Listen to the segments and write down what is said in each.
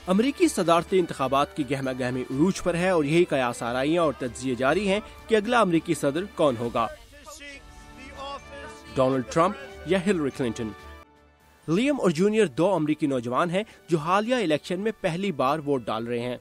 امریکی صدارتی انتخابات کی گہما گہمی عروج پر ہے اور یہی قیاس آرائیاں اور تجزیے جاری ہیں کہ اگلا امریکی صدر کون ہوگا، ڈونلڈ ٹرمپ یا ہلری کلنٹن۔ لیام اور جونیئر دو امریکی نوجوان ہیں جو حالیہ الیکشن میں پہلی بار ووٹ ڈال رہے ہیں۔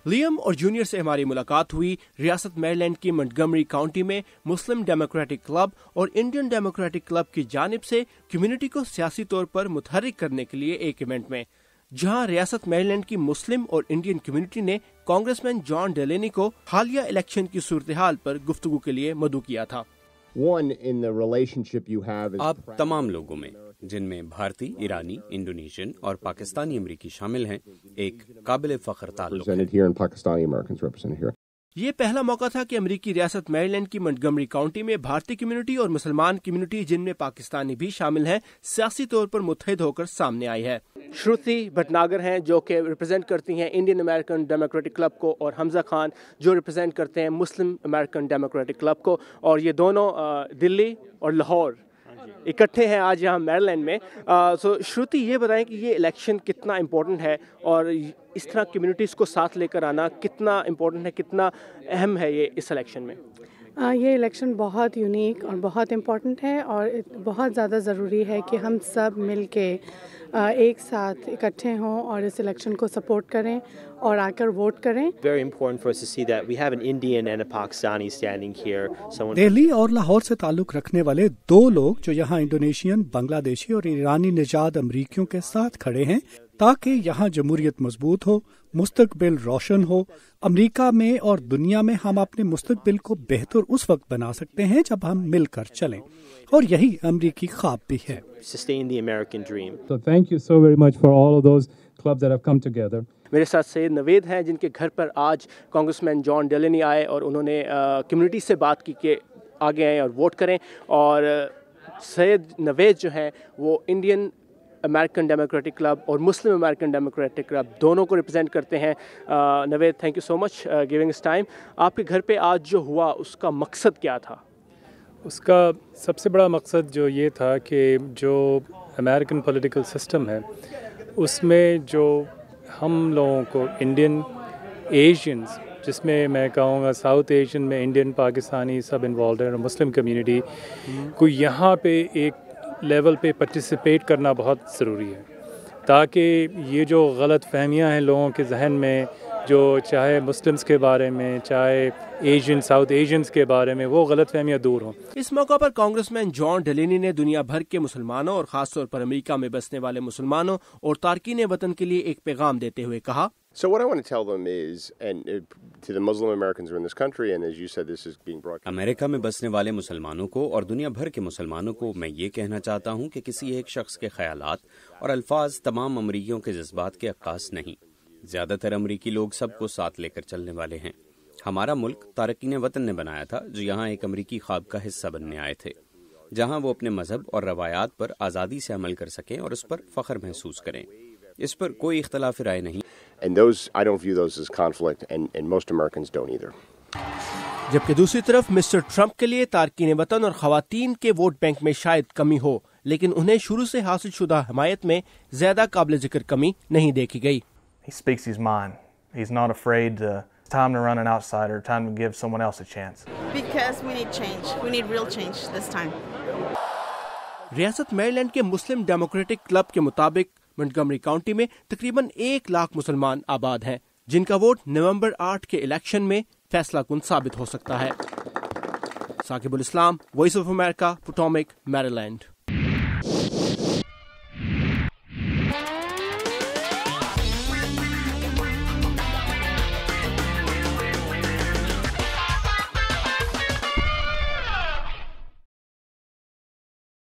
لیام اور جونیئر سے ہماری ملاقات ہوئی ریاست میری لینڈ کی منٹگمری کاؤنٹی میں مسلم ڈیموکریٹک کلب اور انڈین ڈیموکریٹک کلب کی جانب سے کمیونٹی کو سیاسی طور پر متحرک کرنے کے لیے ایک ایونٹ میں، جہاں ریاست میری لینڈ کی مسلم اور انڈین کمیونٹی نے کانگریس مین جان ڈیلینی کو حالیہ الیکشن کی صورتحال پر گفتگو کے لیے مدعو کیا تھا۔ آپ تمام لوگوں میں، جن میں بھارتی، ایرانی، انڈونیشین اور پاکستانی امریکی شامل ہیں، ایک قابل فخر تعلق ہے۔ یہ پہلا موقع تھا کہ امریکی ریاست میری لینڈ کی منٹگمری کاؤنٹی میں بھارتی کمیونٹی اور مسلمان کمیونٹی، جن میں پاکستانی بھی شامل ہیں، سیاسی طور پر متحد ہو کر سامنے آئی ہے۔ شروتی بھٹناگر ہیں جو کہ ریپرزینٹ کرتی ہیں انڈین امریکن ڈیموکریٹک کلب کو، اور حمزہ خان جو ریپرزینٹ کرتے ہیں مسلم امریکن ڈیموکریٹک کلب کو، اور یہ دونوں دلی اور لاہور اکٹھے ہیں آج یہاں میری لینڈ میں۔ شروتی یہ بتائیں کہ یہ الیکشن کتنا امپورٹنٹ ہے اور اس طرح کمیونٹیز کو ساتھ لے کر آنا کتنا امپورٹنٹ ہے، کتنا اہم ہے یہ اس الیکشن میں؟ یہ الیکشن بہت یونیک اور بہت امپورٹنٹ ہے اور بہت زیادہ ضروری ہے کہ ہم سب مل کے ایک ساتھ اکٹھے ہوں اور اس الیکشن کو سپورٹ کریں اور آ کر ووٹ کریں۔ دہلی اور لاہور سے تعلق رکھنے والے دو لوگ جو یہاں انڈونیشین، بنگلہ دیشی اور ایرانی نژاد امریکیوں کے ساتھ کھڑے ہیں تاکہ یہاں جمہوریت مضبوط ہو، مستقبل روشن ہو۔ امریکہ میں اور دنیا میں ہم اپنے مستقبل کو بہتر اس وقت بنا سکتے ہیں جب ہم مل کر چلیں، اور یہی امریکی خواب بھی ہے۔ So thank you so very much for all of those clubs that have come together. میرے ساتھ سید نوید ہیں جن کے گھر پر آج کانگریس مین جان ڈیلینی آئے اور انہوں نے کمیونٹی سے بات کی کہ آگے آئیں اور ووٹ کریں، اور سید نوید جو ہیں وہ انڈین امریکن ڈیموکریٹک کلب اور مسلم امریکن ڈیموکریٹک کلب دونوں کو ریپرزینٹ کرتے ہیں۔ Naveed, thank you so much giving us time. آپ کے گھر پہ آج جو ہوا اس کا مقصد کیا تھا؟ اس کا سب سے بڑا مقصد جو یہ تھا کہ جو امریکن پولیٹیکل سسٹم ہے اس میں جو ہم لوگوں کو انڈین ایشینز، جس میں میں کہوں گا ساؤتھ ایشین میں انڈین، پاکستانی سب انوالوڈ ہیں، اور مسلم کمیونٹی کو یہاں پہ ایک لیول پہ پارٹیسپیٹ کرنا بہت ضروری ہے، تاکہ یہ جو غلط فہمیاں ہیں لوگوں کے ذہن میں، جو چاہے مسلمز کے بارے میں، چاہے ایشین، ساؤتھ ایشینز کے بارے میں، وہ غلط فہمیاں دور ہوں۔ اس موقع پر کانگریس مین جان ڈیلینی نے دنیا بھر کے مسلمانوں اور خاص طور پر امریکہ میں بسنے والے مسلمانوں اور تارکین وطن کے لیے ایک پیغام دیتے ہوئے کہا، So what I want to tell them is, and to the Muslim Americans who are in this country, and as you said, this is being broadcast. امریکہ میں بسنے والے مسلمانوں کو اور دنیا بھر کے مسلمانوں کو میں یہ کہنا چاہتا ہوں کہ کسی ایک شخص کے خیالات اور الفاظ تمام امریکیوں کے جذبات کے عکاس نہیں۔ زیادہ تر امریکی لوگ سب کو ساتھ لے کر چلنے والے ہیں۔ ہمارا ملک تارکین وطن نے بنایا تھا جو یہاں ایک امریکی خواب کا حصہ بننے آئے تھے، جہاں وہ اپنے مذہب اور روایات پر آزادی سے عمل کر سکیں اور اس پر فخر محسوس کریں۔ اس پر کوئی اختلاف رائے نہیں۔ And those, I don't view those as conflict, and most Americans don't either. جبکہ دوسری طرف مسٹر ٹرمپ کے لیے تارکین وطن اور خواتین کے ووٹ بینک میں شاید کمی ہو، لیکن انہیں شروع سے حاصل شدہ حمایت میں زیادہ قابل ذکر کمی نہیں دیکھی گئی۔ He speaks his mind. He's not afraid to. It's time to run an outsider, time to give someone else a chance. Because we need change. We need real change this time. ریاست میری land کے مسلم democratic club کے مطابق Montgomery county میں تقریباً 1 لاکھ مسلمان آباد ہیں، جن کا ووٹ نومبر 8 کے الیکشن میں فیصلہ کن ثابت ہو سکتا ہے۔ ثاقب الاسلام، وائس آف امریکہ، پوٹومک، میری لینڈ۔